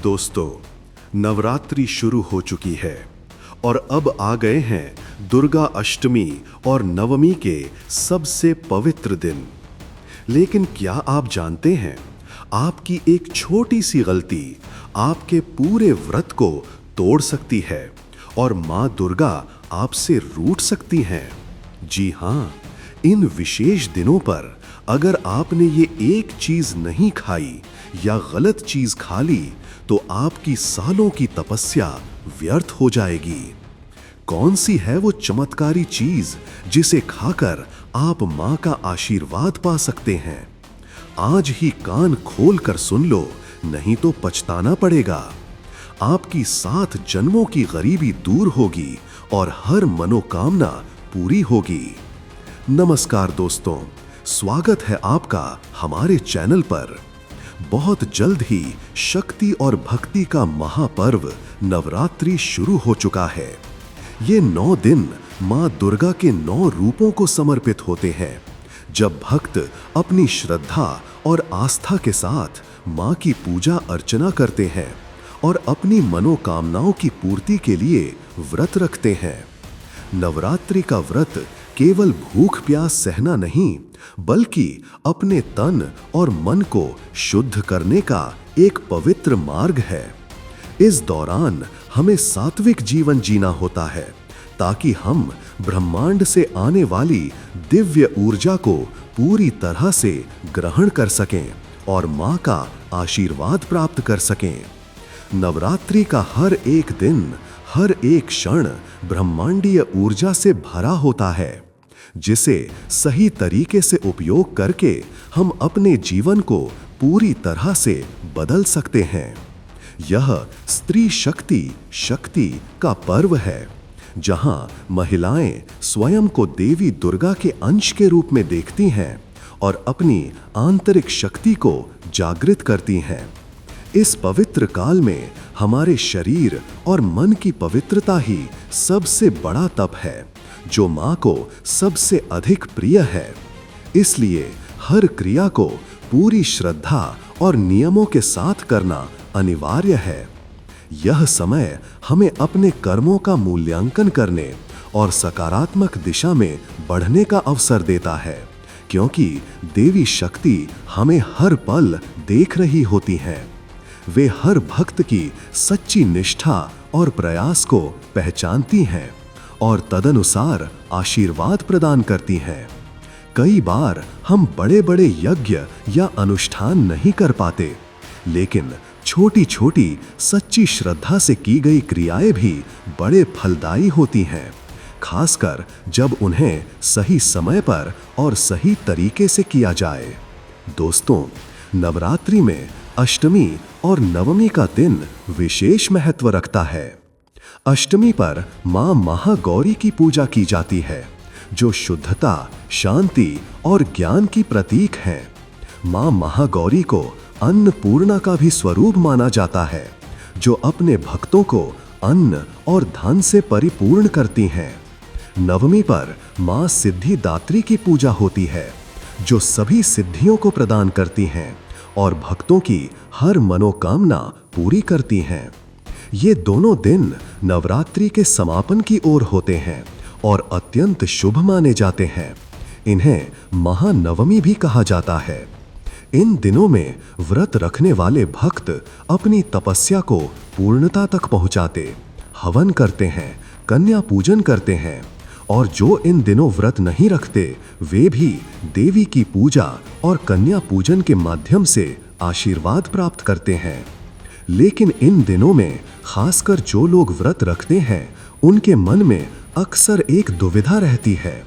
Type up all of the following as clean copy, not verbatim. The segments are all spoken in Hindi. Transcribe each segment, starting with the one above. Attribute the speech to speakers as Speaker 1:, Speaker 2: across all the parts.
Speaker 1: दोस्तों, नवरात्रि शुरू हो चुकी है और अब आ गए हैं दुर्गा अष्टमी और नवमी के सबसे पवित्र दिन। लेकिन क्या आप जानते हैं, आपकी एक छोटी सी गलती आपके पूरे व्रत को तोड़ सकती है और माँ दुर्गा आपसे रूठ सकती हैं। जी हाँ, इन विशेष दिनों पर अगर आपने ये एक चीज नहीं खाई या गलत चीज खा ली तो आपकी सालों की तपस्या व्यर्थ हो जाएगी। कौन सी है वो चमत्कारी चीज जिसे खाकर आप मां का आशीर्वाद पा सकते हैं? आज ही कान खोल कर सुन लो, नहीं तो पछताना पड़ेगा। आपकी 7 जन्मों की गरीबी दूर होगी और हर मनोकामना पूरी होगी। नमस्कार दोस्तों, स्वागत है आपका हमारे चैनल पर। बहुत जल्द ही शक्ति और भक्ति का महापर्व नवरात्रि शुरू हो चुका है। ये 9 दिन मां दुर्गा के 9 रूपों को समर्पित होते हैं, जब भक्त अपनी श्रद्धा और आस्था के साथ मां की पूजा अर्चना करते हैं और अपनी मनोकामनाओं की पूर्ति के लिए व्रत रखते हैं। नवरात्रि का व्रत केवल भूख प्यास सहना नहीं, बल्कि अपने तन और मन को शुद्ध करने का एक पवित्र मार्ग है। इस दौरान हमें सात्विक जीवन जीना होता है, ताकि हम ब्रह्मांड से आने वाली दिव्य ऊर्जा को पूरी तरह से ग्रहण कर सकें और मां का आशीर्वाद प्राप्त कर सकें। नवरात्रि का हर एक दिन, हर एक क्षण ब्रह्मांडीय ऊर्जा से भरा होता है, जिसे सही तरीके से उपयोग करके हम अपने जीवन को पूरी तरह से बदल सकते हैं। यह स्त्री शक्ति का पर्व है, जहां महिलाएं स्वयं को देवी दुर्गा के अंश के रूप में देखती हैं और अपनी आंतरिक शक्ति को जागृत करती हैं। इस पवित्र काल में हमारे शरीर और मन की पवित्रता ही सबसे बड़ा तप है, जो मां को सबसे अधिक प्रिय है। इसलिए हर क्रिया को पूरी श्रद्धा और नियमों के साथ करना अनिवार्य है। यह समय हमें अपने कर्मों का मूल्यांकन करने और सकारात्मक दिशा में बढ़ने का अवसर देता है, क्योंकि देवी शक्ति हमें हर पल देख रही होती हैं। वे हर भक्त की सच्ची निष्ठा और प्रयास को पहचानती हैं और तदनुसार आशीर्वाद प्रदान करती हैं। कई बार हम बड़े-बड़े यज्ञ या अनुष्ठान नहीं कर पाते, लेकिन छोटी-छोटी सच्ची श्रद्धा से की गई क्रियाएं भी बड़े फलदायी होती हैं, खासकर जब उन्हें सही समय पर और सही तरीके से किया जाए। दोस्तों, नवरात्रि में अष्टमी और नवमी का दिन विशेष महत्व रखता है। अष्टमी पर मां महागौरी की पूजा की जाती है, जो शुद्धता, शांति और ज्ञान की प्रतीक हैं। मां महागौरी को अन्नपूर्णा का भी स्वरूप माना जाता है, जो अपने भक्तों को अन्न और धन से परिपूर्ण करती हैं। नवमी पर मां सिद्धिदात्री की पूजा होती है, जो सभी सिद्धियों को प्रदान करती हैं और भक्तों की हर मनोकामना पूरी करती हैं। ये दोनों दिन नवरात्रि के समापन की ओर होते हैं और अत्यंत शुभ माने जाते हैं। इन्हें महानवमी भी कहा जाता है। इन दिनों में व्रत रखने वाले भक्त अपनी तपस्या को पूर्णता तक पहुंचाते, हवन करते हैं, कन्या पूजन करते हैं, और जो इन दिनों व्रत नहीं रखते, वे भी देवी की पूजा और कन्या पूजन के माध्यम से आशीर्वाद प्राप्त करते हैं। लेकिन इन दिनों में खासकर जो लोग व्रत रखते हैं, उनके मन में अक्सर एक दुविधा रहती है।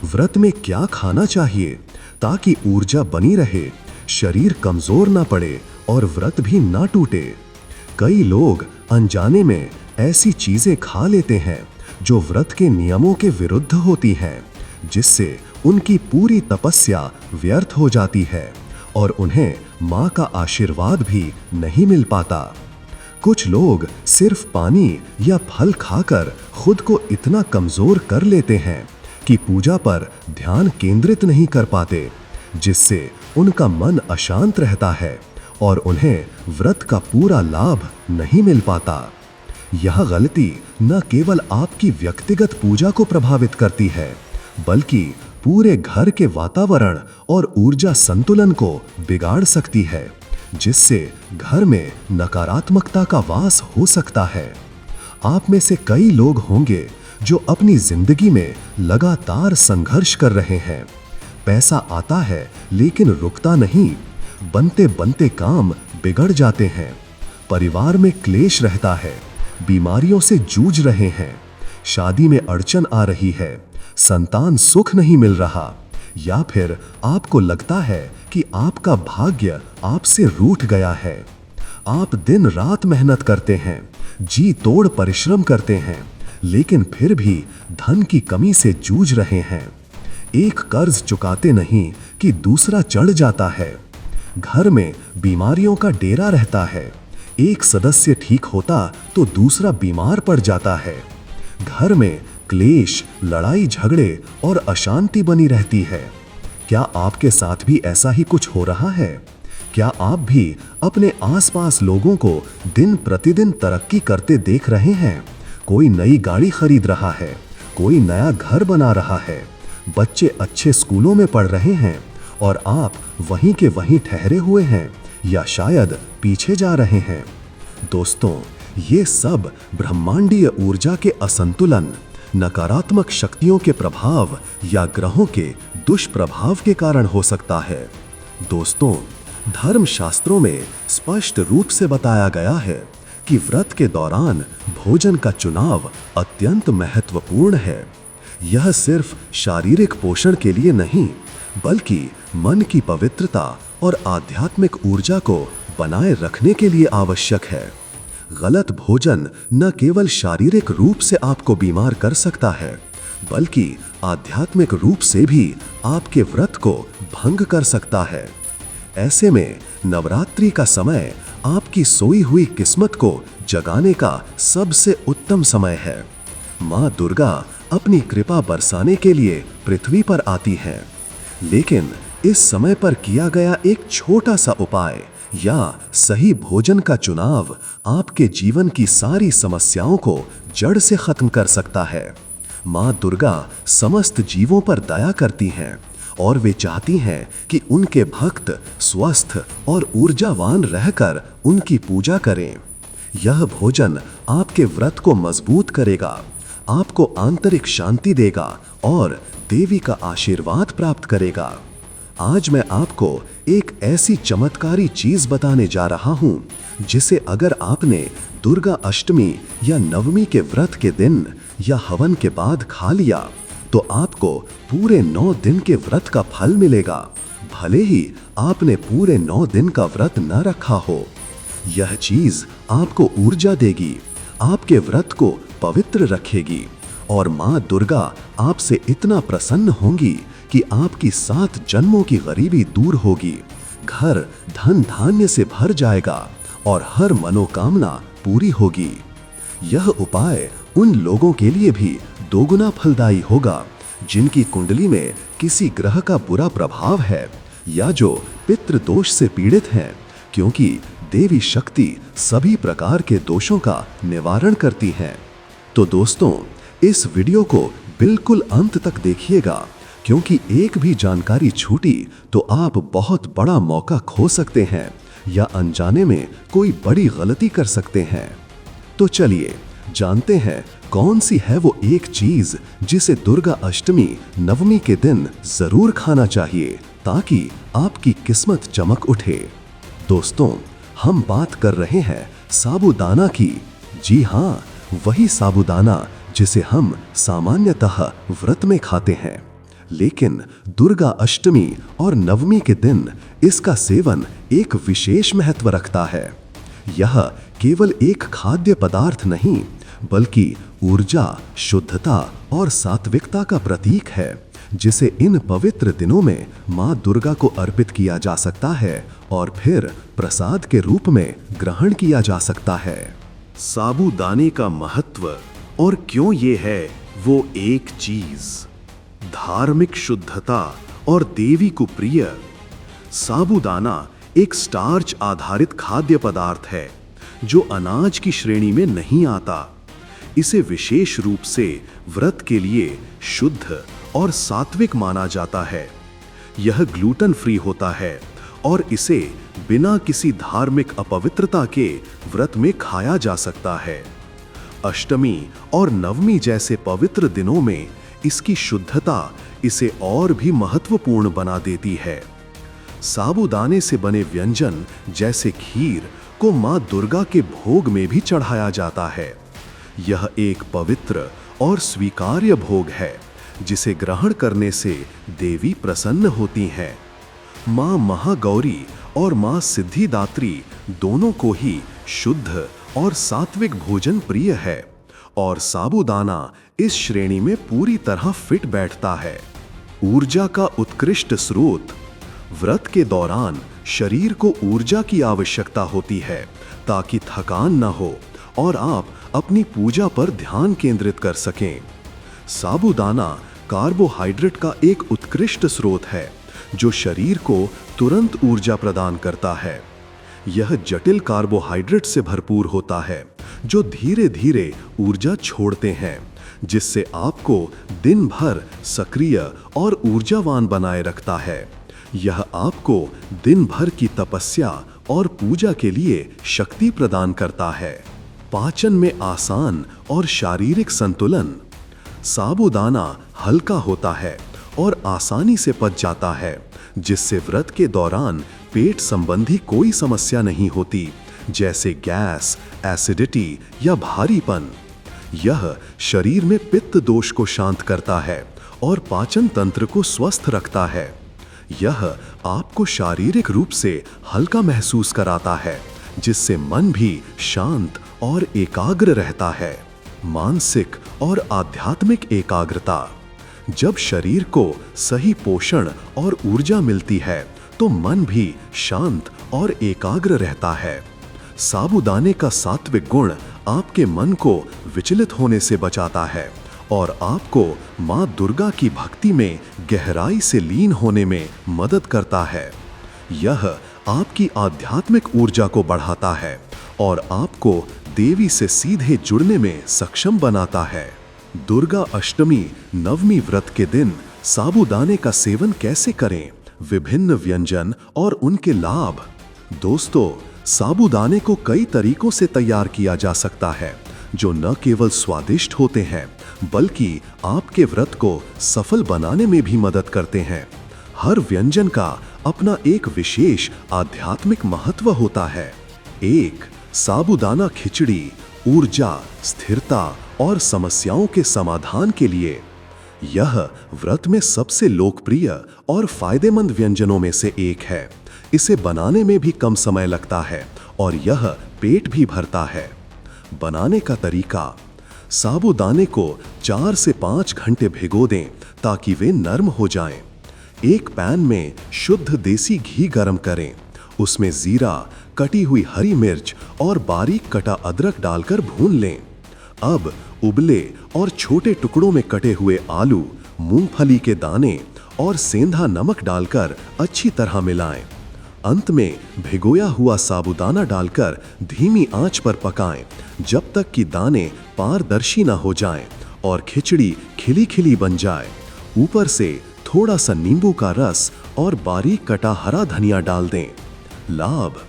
Speaker 1: व्रत में क्या खाना चाहिए ताकि ऊर्जा बनी रहे, शरीर कमजोर ना पड़े और व्रत भी ना टूटे। कई लोग अनजाने में ऐसी चीजें खा लेते हैं जो व्रत के नियमों के विरुद्ध होती हैं, जिससे उनकी पूरी तपस्या व्यर्थ हो जाती है और उन्हें मां का आशीर्वाद भी नहीं मिल पाता। कुछ लोग सिर्फ पानी या फल खाकर खुद को इतना कमजोर कर लेते हैं कि पूजा पर ध्यान केंद्रित नहीं कर पाते, जिससे उनका मन अशांत रहता है
Speaker 2: और उन्हें व्रत का पूरा लाभ नहीं मिल पाता। यह गलती न केवल आपकी व्यक्तिगत पूजा को प्रभावित करती है, बल्कि पूरे घर के वातावरण और ऊर्जा संतुलन को बिगाड़ सकती है, जिससे घर में नकारात्मकता का वास हो सकता है। आप में से कई लोग होंगे जो अपनी जिंदगी में लगातार संघर्ष कर रहे हैं। पैसा आता है लेकिन रुकता नहीं, बनते बनते काम बिगड़ जाते हैं, परिवार में क्लेश रहता है, बीमारियों से जूझ रहे हैं, शादी में अड़चन आ रही है, संतान सुख नहीं मिल रहा, या फिर आपको लगता है कि आपका भाग्य आपसे रूठ गया है। आप दिन रात मेहनत करते हैं, जी तोड़ परिश्रम करते हैं, लेकिन फिर भी धन की कमी से जूझ रहे हैं। एक कर्ज चुकाते नहीं कि दूसरा चढ़ जाता है। घर में बीमारियों का डेरा रहता है, एक सदस्य ठीक होता तो दूसरा बीमार पड़ जाता है। घर में क्लेश, लड़ाई झगड़े और अशांति बनी रहती है। क्या आपके साथ भी ऐसा ही कुछ हो रहा है? क्या आप भी अपने आसपास लोगों को दिन प्रतिदिन तरक्की करते देख रहे हैं? कोई नई गाड़ी खरीद रहा है, कोई नया घर बना रहा है, बच्चे अच्छे स्कूलों में पढ़ रहे हैं और आप वहीं के वहीं ठहरे हुए हैं या शायद पीछे जा रहे हैं। दोस्तों, ये सब ब्रह्मांडीय ऊर्जा के असंतुलन, नकारात्मक शक्तियों के प्रभाव या ग्रहों के दुष्प्रभाव के कारण हो सकता है। दोस्तों, धर्मशास्त्रों में स्पष्ट रूप से बताया गया है कि व्रत के दौरान भोजन का चुनाव अत्यंत महत्वपूर्ण है। यह सिर्फ शारीरिक पोषण के लिए नहीं, बल्कि मन की पवित्रता और आध्यात्मिक ऊर्जा को बनाए रखने के लिए आवश्यक है। गलत भोजन न केवल शारीरिक रूप से आपको बीमार कर सकता है, बल्कि आध्यात्मिक रूप से भी आपके व्रत को भंग कर सकता है। ऐसे में नवरात्रि का समय आपकी सोई हुई किस्मत को जगाने का सबसे उत्तम समय है। माँ दुर्गा अपनी कृपा बरसाने के लिए पृथ्वी पर आती हैं, लेकिन इस समय पर किया गया एक छोटा सा उपाय या सही भोजन का चुनाव आपके जीवन की सारी समस्याओं को जड़ से खत्म कर सकता है। माँ दुर्गा समस्त जीवों पर दया करती हैं और वे चाहती हैं कि उनके भक्त स्वस्थ और ऊर्जावान रहकर उनकी पूजा करें। यह भोजन आपके व्रत को मजबूत करेगा, आपको आंतरिक शांति देगा और देवी का आशीर्वाद प्राप्त करेगा। आज मैं आपको एक ऐसी चमत्कारी चीज बताने जा रहा हूं, जिसे अगर आपने दुर्गा अष्टमी या नवमी के व्रत के दिन या हवन के बाद खा लिया तो आपको पूरे 9 दिन के व्रत का फल मिलेगा, भले ही आपने पूरे 9 दिन का व्रत न रखा हो। यह चीज आपको ऊर्जा देगी, आपके व्रत को पवित्र रखेगी और माँ दुर्गा आपसे इतना प्रसन्न होंगी कि आपकी 7 जन्मों की गरीबी दूर होगी, घर धन धान्य से भर जाएगा और हर मनोकामना पूरी होगी। यह उपाय उन लोगों के लिए भी दोगुना फलदायी होगा जिनकी कुंडली में किसी ग्रह का बुरा प्रभाव है या जो पितृ दोष से पीड़ित हैं, क्योंकि देवी शक्ति सभी प्रकार के दोषों का निवारण करती हैं। तो दोस्तों, इस वीडियो को बिल्कुल अंत तक देखिएगा, क्योंकि एक भी जानकारी छूटी तो आप बहुत बड़ा मौका खो सकते हैं या अनजाने में कोई बड़ी गलती कर सकते हैं। तो चलिए जानते हैं कौन सी है वो एक चीज जिसे दुर्गा अष्टमी नवमी के दिन जरूर खाना चाहिए ताकि आपकी किस्मत चमक उठे। दोस्तों, हम बात कर रहे हैं साबूदाना की। जी हाँ, वही साबूदाना जिसे हम सामान्यतः व्रत में खाते हैं, लेकिन दुर्गा अष्टमी और नवमी के दिन इसका सेवन एक विशेष महत्व रखता है। यह केवल एक खाद्य पदार्थ नहीं, बल्कि ऊर्जा, शुद्धता और सात्विकता का प्रतीक है, जिसे इन पवित्र दिनों में माँ दुर्गा को अर्पित किया जा सकता है और फिर प्रसाद के रूप में ग्रहण किया जा सकता है।
Speaker 1: साबूदाने का महत्व और क्यों ये है वो एक चीज, धार्मिक शुद्धता और देवी को प्रिय। साबूदाना एक स्टार्च आधारित खाद्य पदार्थ है जो अनाज की श्रेणी में नहीं आता। इसे विशेष रूप से व्रत के लिए शुद्ध और सात्विक माना जाता है। यह ग्लूटेन फ्री होता है और इसे बिना किसी धार्मिक अपवित्रता के व्रत में खाया जा सकता है। अष्टमी और नवमी जैसे पवित्र दिनों में इसकी शुद्धता इसे और भी महत्वपूर्ण बना देती है। साबूदाने से बने व्यंजन जैसे खीर को मां दुर्गा के भोग में भी चढ़ाया जाता है। यह एक पवित्र और स्वीकार्य भोग है जिसे ग्रहण करने से देवी प्रसन्न होती हैं। मां महागौरी और मां सिद्धिदात्री दोनों को ही शुद्ध और सात्विक भोजन प्रिय है और साबूदाना इस श्रेणी में पूरी तरह फिट बैठता है। ऊर्जा का उत्कृष्ट स्रोत। व्रत के दौरान शरीर को ऊर्जा की आवश्यकता होती है ताकि थकान न हो और आप अपनी पूजा पर ध्यान केंद्रित कर सकें। साबूदाना कार्बोहाइड्रेट का एक उत्कृष्ट स्रोत है जो शरीर को तुरंत ऊर्जा प्रदान करता है। यह जटिल कार्बोहाइड्रेट से भरपूर होता है जो धीरे धीरे ऊर्जा छोड़ते हैं, जिससे आपको दिन भर सक्रिय और ऊर्जावान बनाए रखता है। यह आपको दिन भर की तपस्या और पूजा के लिए शक्ति प्रदान करता है। पाचन में आसान और शारीरिक संतुलन। साबूदाना हल्का होता है और आसानी से पच जाता है, जिससे व्रत के दौरान पेट संबंधी कोई समस्या नहीं होती, जैसे गैस, एसिडिटी या भारीपन। यह शरीर में पित्त दोष को शांत करता है और पाचन तंत्र को स्वस्थ रखता है। यह आपको शारीरिक रूप से हल्का महसूस कराता है, जिससे मन भी शांत और एकाग्र रहता है। मानसिक और आध्यात्मिक एकाग्रता। जब शरीर को सही पोषण और ऊर्जा मिलती है तो मन भी शांत और एकाग्र रहता है। साबूदाने का सात्विक गुण आपके मन को विचलित होने से बचाता है और आपको मां दुर्गा की भक्ति में गहराई से लीन होने में मदद करता है। यह आपकी आध्यात्मिक ऊर्जा को बढ़ाता है और आपको देवी से सीधे जुड़ने में सक्षम बनाता है। दुर्गा अष्टमी नवमी व्रत के दिन साबूदाने का सेवन कैसे करें? विभिन्न व्यंजन और उनके लाभ। दोस्तों, साबूदाने को कई तरीकों से तैयार किया जा सकता है जो न केवल स्वादिष्ट होते हैं बल्कि आपके व्रत को सफल बनाने में भी मदद करते हैं। हर व्यंजन का अपना एक विशेष आध्यात्मिक महत्व होता है। 1. साबूदाना खिचड़ी ऊर्जा, स्थिरता और समस्याओं के समाधान के लिए। यह व्रत में सबसे लोकप्रिय और फायदेमंद व्यंजनों में से एक है। इसे बनाने में भी कम समय लगता है और यह पेट भी भरता है। बनाने का तरीका। साबूदाने को 4 से 5 घंटे भिगो दें ताकि वे नरम हो जाएं। एक पैन में शुद्ध देसी घी गरम करें। उसमें जीरा, कटी हुई हरी मिर्च और बारीक कटा अदरक डालकर भून लें। अब उबले और छोटे टुकड़ों में कटे हुए आलू, मूंगफली के दाने और सेंधा नमक डालकर अच्छी तरह मिलाएं। अंत में भिगोया हुआ साबूदाना डालकर धीमी आंच पर पकाएं जब तक कि दाने पारदर्शी न हो जाएं और खिचड़ी खिली खिली बन जाए। ऊपर से थोड़ा सा नींबू का रस और बारीक कटा हरा धनिया डाल दें। लाभ।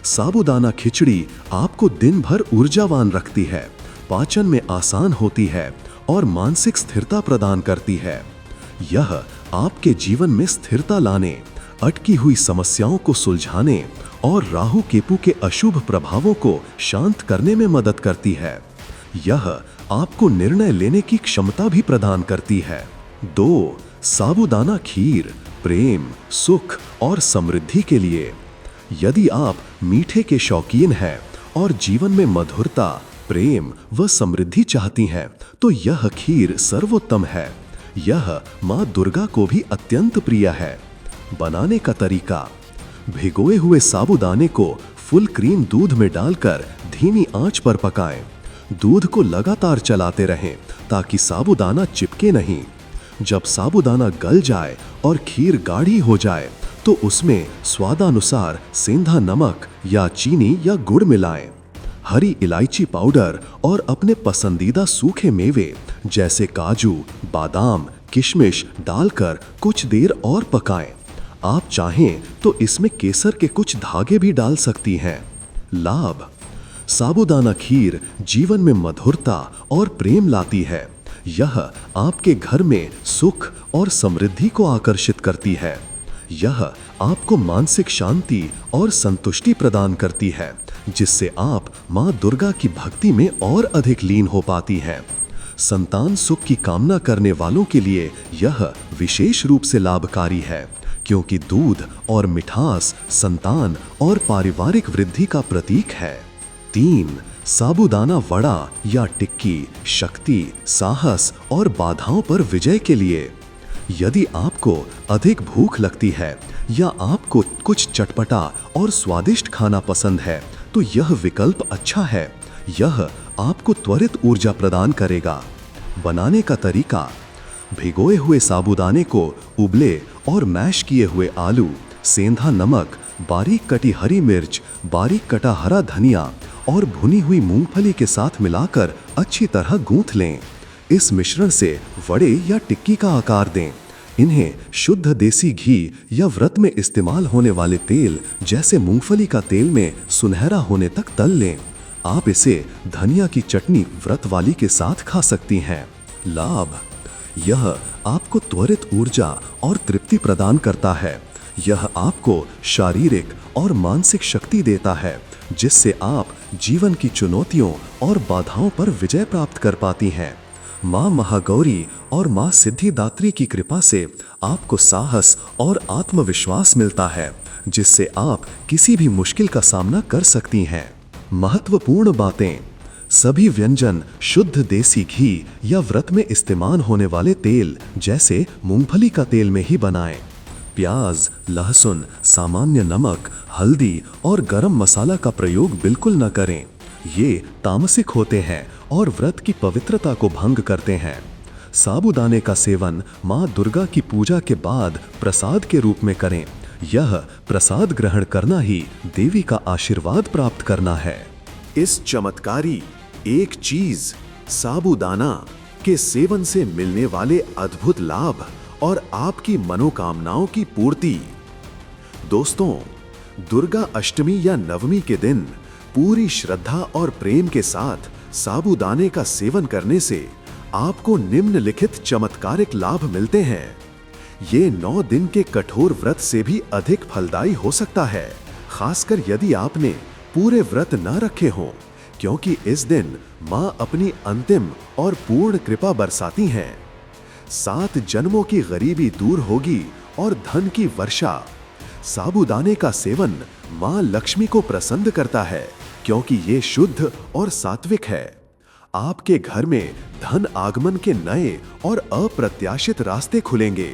Speaker 1: साबूदाना खिचड़ी आपको दिन भर ऊर्जावान रखती है, पाचन में आसान होती है और मानसिक स्थिरता प्रदान करती है। यह आपके जीवन में स्थिरता लाने, अटकी हुई समस्याओं को सुलझाने और राहु केतु के अशुभ प्रभावों को शांत करने में मदद करती है। यह आपको निर्णय लेने की क्षमता भी प्रदान करती है। 2. साबूदाना खीर प्रेम, सुख और समृद्धि के लिए। यदि आप मीठे के शौकीन हैं और जीवन में मधुरता, प्रेम व समृद्धि चाहती हैं, तो यह खीर सर्वोत्तम है। यह मां दुर्गा को भी अत्यंत प्रिय है। बनाने का तरीका। भिगोए हुए साबूदाने को फुल क्रीम दूध में डालकर धीमी आंच पर पकाएं। दूध को लगातार चलाते रहें ताकि साबूदाना चिपके नहीं। जब साबूदाना गल जाए और खीर गाढ़ी हो जाए
Speaker 2: तो उसमें स्वादानुसार सेंधा नमक या चीनी या गुड़ मिलाएं। हरी इलायची पाउडर और अपने पसंदीदा सूखे मेवे जैसे काजू, बादाम, किशमिश डालकर कुछ देर और पकाएं। आप चाहें तो इसमें केसर के कुछ धागे भी डाल सकती हैं। लाभ: साबूदाना खीर जीवन में मधुरता और प्रेम लाती है। यह आपके घर में सुख और समृद्धि को आकर्षित करती है। यह आपको मानसिक शांति और संतुष्टि प्रदान करती है, जिससे आप मां दुर्गा की भक्ति में और अधिक लीन हो पाती हैं। संतान सुख की कामना करने वालों के लिए यह विशेष रूप से लाभकारी है, क्योंकि दूध और मिठास संतान और पारिवारिक वृद्धि का प्रतीक है। 3. साबूदाना वड़ा या टिक्की शक्ति, साहस और बाधाओं पर विजय के लिए। यदि आपको अधिक भूख लगती है या आपको कुछ चटपटा और स्वादिष्ट खाना पसंद है, तो यह विकल्प अच्छा है। यह आपको त्वरित ऊर्जा प्रदान करेगा। बनाने का तरीका: भिगोए हुए साबूदाने को उबले और मैश किए हुए आलू, सेंधा नमक, बारीक कटी हरी मिर्च, बारीक कटा हरा धनिया और भुनी हुई मूंगफली के साथ मिलाकर अच्छी तरह गूंथ लें। इस मिश्रण से वड़े या टिक्की का आकार दें। इन्हें शुद्ध देसी घी या व्रत में इस्तेमाल होने वाले तेल जैसे मूंगफली का तेल में सुनहरा होने तक तल लें। आप इसे धनिया की चटनी व्रत वाली के साथ खा सकती हैं। लाभ: यह आपको त्वरित ऊर्जा और तृप्ति प्रदान करता है। यह आपको शारीरिक और मानसिक शक्ति देता है, जिससे आप जीवन की चुनौतियों और बाधाओं पर विजय प्राप्त कर पाती हैं। मां महागौरी और मां सिद्धिदात्री की कृपा से आपको साहस और आत्मविश्वास मिलता है, जिससे आप किसी भी मुश्किल का सामना कर सकती हैं। महत्वपूर्ण बातें: सभी व्यंजन शुद्ध देसी घी या व्रत में इस्तेमाल होने वाले तेल जैसे मूंगफली का तेल में ही बनाएं। प्याज, लहसुन, सामान्य नमक, हल्दी और गरम मसाला का प्रयोग बिल्कुल न करें। ये तामसिक होते हैं और व्रत की पवित्रता को भंग करते हैं। साबूदाने का सेवन मां दुर्गा की पूजा के बाद प्रसाद के रूप में करें। यह प्रसाद ग्रहण करना ही देवी का आशीर्वाद प्राप्त करना है।
Speaker 1: इस चमत्कारी एक चीज साबूदाना के सेवन से मिलने वाले अद्भुत लाभ और आपकी मनोकामनाओं की पूर्ति। दोस्तों, दुर्गा अष्टमी या नवमी के दिन पूरी श्रद्धा और प्रेम के साथ साबूदाने का सेवन करने से आपको निम्नलिखित चमत्कारिक लाभ मिलते हैं। ये 9 दिन के कठोर व्रत से भी अधिक फलदायी हो सकता है, खासकर यदि आपने पूरे व्रत न रखे हों, क्योंकि इस दिन मां अपनी अंतिम और पूर्ण कृपा बरसाती हैं। 7 जन्मों की गरीबी दूर होगी और धन की वर्षा। साबूदाने का सेवन मां लक्ष्मी को प्रसन्न करता है, क्योंकि ये शुद्ध और सात्विक है। आपके घर में धन आगमन के नए और अप्रत्याशित रास्ते खुलेंगे।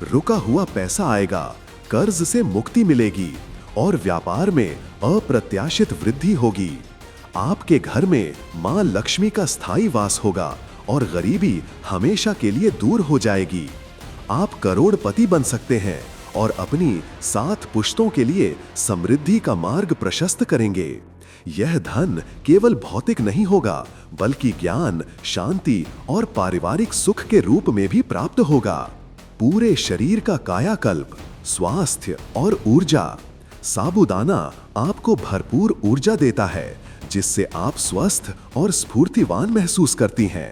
Speaker 1: रुका हुआ पैसा आएगा, कर्ज से मुक्ति मिलेगी और व्यापार में अप्रत्याशित वृद्धि होगी। आपके घर में मां लक्ष्मी का स्थायी वास होगा और गरीबी हमेशा के लिए दूर हो जाएगी। आप करोड़पति बन सकते हैं और अपनी 7 पुश्तों के लिए समृद्धि का मार्ग प्रशस्त करेंगे। यह धन केवल भौतिक नहीं होगा, बल्कि ज्ञान, शांति और पारिवारिक सुख के रूप में भी प्राप्त होगा। पूरे शरीर का कायाकल्प, स्वास्थ्य और ऊर्जा। साबूदाना आपको भरपूर ऊर्जा देता है, जिससे आप स्वस्थ और स्फूर्तिवान महसूस करती हैं।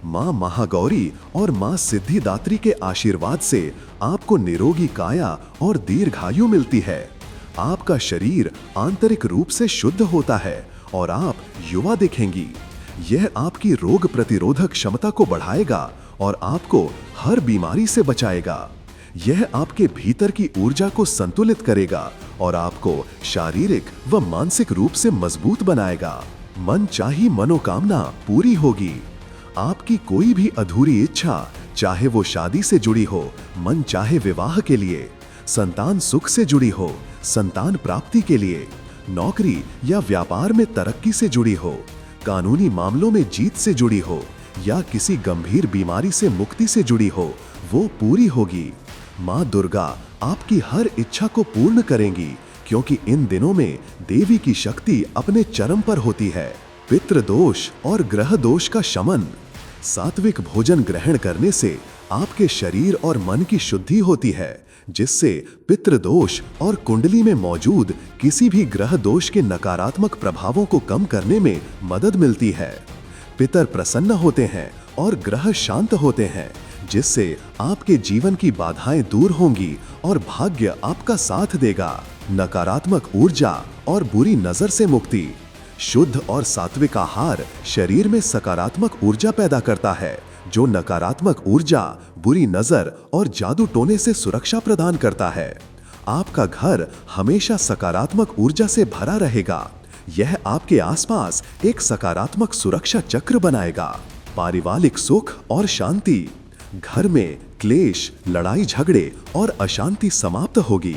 Speaker 1: मां महागौरी और मां सिद्धिदात्री के आशीर्वाद से आपको निरोगी काया और दीर्घायु मिलती है। आपका शरीर आंतरिक रूप से शुद्ध होता है और आप युवा दिखेंगी। यह आपकी रोग प्रतिरोधक क्षमता को बढ़ाएगा और आपको हर बीमारी से बचाएगा। यह आपके भीतर की ऊर्जा को संतुलित करेगा और आपको शारीरिक व मानसिक रूप से मजबूत बनाएगा। मनचाही मनोकामना पूरी होगी। आपकी कोई भी अधूरी इच्छा, चाहे वो शादी से जुड़ी हो, मन चाहे विवाह के लिए, संतान सुख से जुड़ी हो, संतान प्राप्ति के लिए, नौकरी या व्यापार में तरक्की से जुड़ी हो, कानूनी मामलों में जीत से जुड़ी हो या किसी गंभीर बीमारी से मुक्ति से जुड़ी हो, वो पूरी होगी। मां दुर्गा आपकी हर इच्छा को पूर्ण करेंगी, क्योंकि इन दिनों में देवी की शक्ति अपने चरम पर होती है। पितृदोष और ग्रह दोष का शमन। सात्विक भोजन ग्रहण करने से आपके शरीर और मन की शुद्धि होती है, जिससे पितृदोष और कुंडली में मौजूद किसी भी ग्रह दोष के नकारात्मक प्रभावों को कम करने में मदद मिलती है। पितर प्रसन्न होते हैं और ग्रह शांत होते हैं, जिससे आपके जीवन की बाधाएं दूर होंगी और भाग्य आपका साथ देगा। नकारात्मक ऊर्जा और बुरी नजर से मुक्ति। शुद्ध और सात्विक आहार शरीर में सकारात्मक ऊर्जा पैदा करता है, जो नकारात्मक ऊर्जा, बुरी नजर और जादू टोने से सुरक्षा प्रदान करता है। आपका घर हमेशा सकारात्मक ऊर्जा से भरा रहेगा। यह आपके आसपास एक सकारात्मक सुरक्षा चक्र बनाएगा। पारिवारिक सुख और शांति। घर में क्लेश, लड़ाई झगड़े और अशांति समाप्त होगी।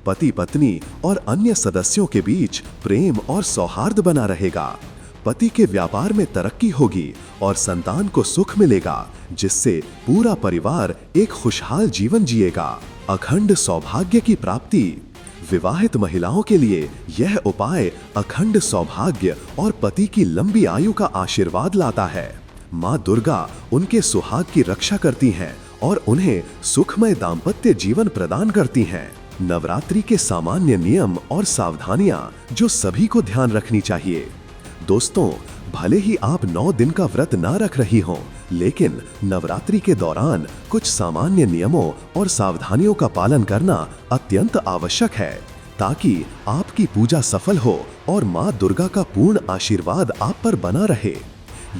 Speaker 1: पति पत्नी और अन्य सदस्यों के बीच प्रेम और सौहार्द बना रहेगा। पति के व्यापार में तरक्की होगी और संतान को सुख मिलेगा, जिससे पूरा परिवार एक खुशहाल जीवन जिएगा। अखंड सौभाग्य की प्राप्ति। विवाहित महिलाओं के लिए यह उपाय अखंड सौभाग्य और पति की लंबी आयु का आशीर्वाद लाता है। माँ दुर्गा उनके सुहाग की रक्षा करती हैं और उन्हें सुखमय दाम्पत्य जीवन प्रदान करती हैं। नवरात्रि के सामान्य नियम और सावधानियां जो सभी को ध्यान रखनी चाहिए। दोस्तों, भले ही आप 9 दिन का व्रत ना रख रही हों, लेकिन नवरात्रि के दौरान कुछ सामान्य नियमों और सावधानियों का पालन करना अत्यंत आवश्यक है, ताकि आपकी पूजा सफल हो और माँ दुर्गा का पूर्ण आशीर्वाद आप पर बना रहे।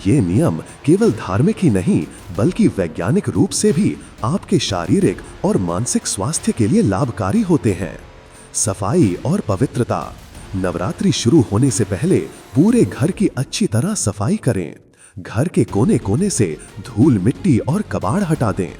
Speaker 1: ये नियम केवल धार्मिक ही नहीं, बल्कि वैज्ञानिक रूप से भी आपके शारीरिक और मानसिक स्वास्थ्य के लिए लाभकारी होते हैं। सफाई और पवित्रता। नवरात्रि शुरू होने से पहले पूरे घर की अच्छी तरह सफाई करें। घर के कोने कोने से धूल, मिट्टी और कबाड़ हटा दें।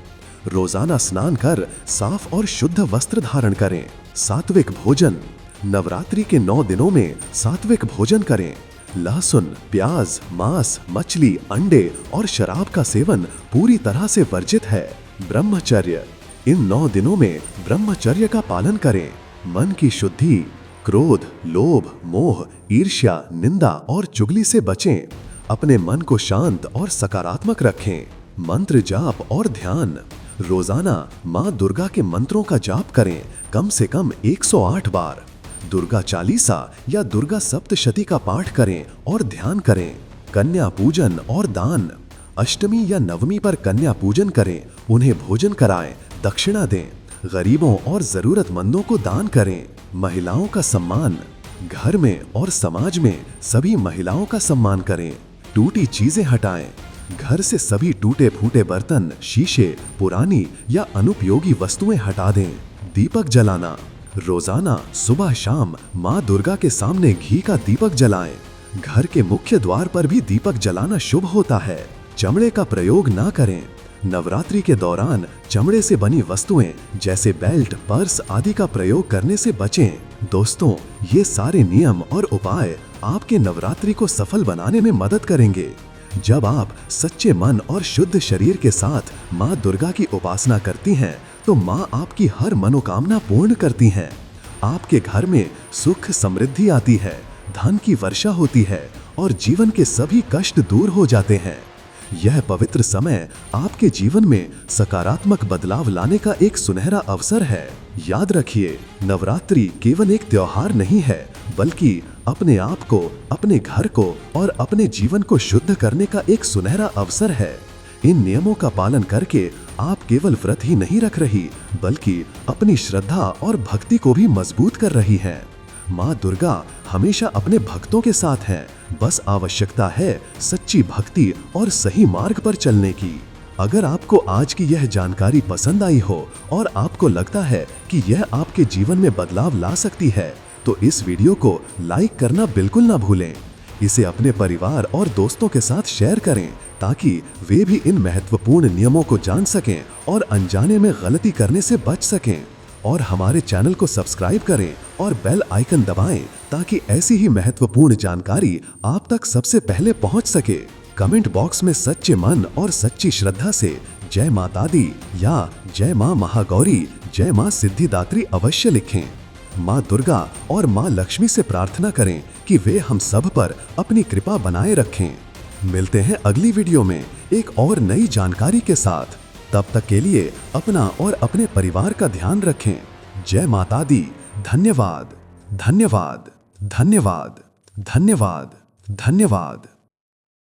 Speaker 1: रोजाना स्नान कर साफ और शुद्ध वस्त्र धारण करें। सात्विक भोजन। नवरात्रि के 9 दिनों में सात्विक भोजन करें। लहसुन, प्याज, मांस, मछली, अंडे और शराब का सेवन पूरी तरह से वर्जित है। ब्रह्मचर्य। इन 9 दिनों में ब्रह्मचर्य का पालन करें। मन की शुद्धि। क्रोध, लोभ, मोह, ईर्ष्या, निंदा और चुगली से बचें। अपने मन को शांत और सकारात्मक रखें। मंत्र जाप और ध्यान। रोजाना माँ दुर्गा के मंत्रों का जाप करें, कम से कम 108 बार। दुर्गा चालीसा या दुर्गा सप्तशती का पाठ करें और ध्यान करें। कन्या पूजन और दान। अष्टमी या नवमी पर कन्या पूजन करें, उन्हें भोजन कराएं, दक्षिणा दें। गरीबों और जरूरतमंदों को दान करें। महिलाओं का सम्मान। घर में और समाज में सभी महिलाओं का सम्मान करें। टूटी चीजें हटाएं। घर से सभी टूटे फूटे बर्तन, शीशे, पुरानी या अनुपयोगी वस्तुएं हटा दें। दीपक जलाना। रोजाना सुबह शाम माँ दुर्गा के सामने घी का दीपक जलाएं। घर के मुख्य द्वार पर भी दीपक जलाना शुभ होता है। चमड़े का प्रयोग ना करें। नवरात्रि के दौरान चमड़े से बनी वस्तुएं जैसे बेल्ट, पर्स आदि का प्रयोग करने से बचें। दोस्तों, ये सारे नियम और उपाय आपके नवरात्रि को सफल बनाने में मदद करेंगे। जब आप सच्चे मन और शुद्ध शरीर के साथ माँ दुर्गा की उपासना करती हैं, तो माँ आपकी हर मनोकामना पूर्ण करती हैं। आपके घर में सुख समृद्धि आती है, धन की वर्षा होती है और जीवन के सभी कष्ट दूर हो जाते हैं। यह पवित्र समय आपके जीवन में सकारात्मक बदलाव लाने का एक सुनहरा अवसर है। याद रखिए, नवरात्रि केवल एक त्योहार नहीं है, बल्कि अपने आप को, अपने घर को और अपने जीवन को शुद्ध करने का एक सुनहरा अवसर है। इन नियमों का पालन करके आप केवल व्रत ही नहीं रख रही, बल्कि अपनी श्रद्धा और भक्ति को भी मजबूत कर रही हैं। माँ दुर्गा हमेशा अपने भक्तों के साथ हैं। बस आवश्यकता है सच्ची भक्ति और सही मार्ग पर चलने की। अगर आपको आज की यह जानकारी पसंद आई हो और आपको लगता है कि यह आपके जीवन में बदलाव ला सकती है, तो इस वीडियो को लाइक करना बिल्कुल ना भूलें। इसे अपने परिवार और दोस्तों के साथ शेयर करें, ताकि वे भी इन महत्वपूर्ण नियमों को जान सकें और अनजाने में गलती करने से बच सकें। और हमारे चैनल को सब्सक्राइब करें और बेल आइकन दबाएं, ताकि ऐसी ही महत्वपूर्ण जानकारी आप तक सबसे पहले पहुंच सके। कमेंट बॉक्स में सच्चे मन और सच्ची श्रद्धा से जय माता दी या जय मां महागौरी, जय मां सिद्धिदात्री अवश्य लिखें। मां दुर्गा और मां लक्ष्मी से प्रार्थना करें कि वे हम सब पर अपनी कृपा बनाए रखें। मिलते हैं अगली वीडियो में एक और नई जानकारी के साथ। तब तक के लिए अपना और अपने परिवार का ध्यान रखें। जय माता दी। धन्यवाद, धन्यवाद, धन्यवाद, धन्यवाद, धन्यवाद।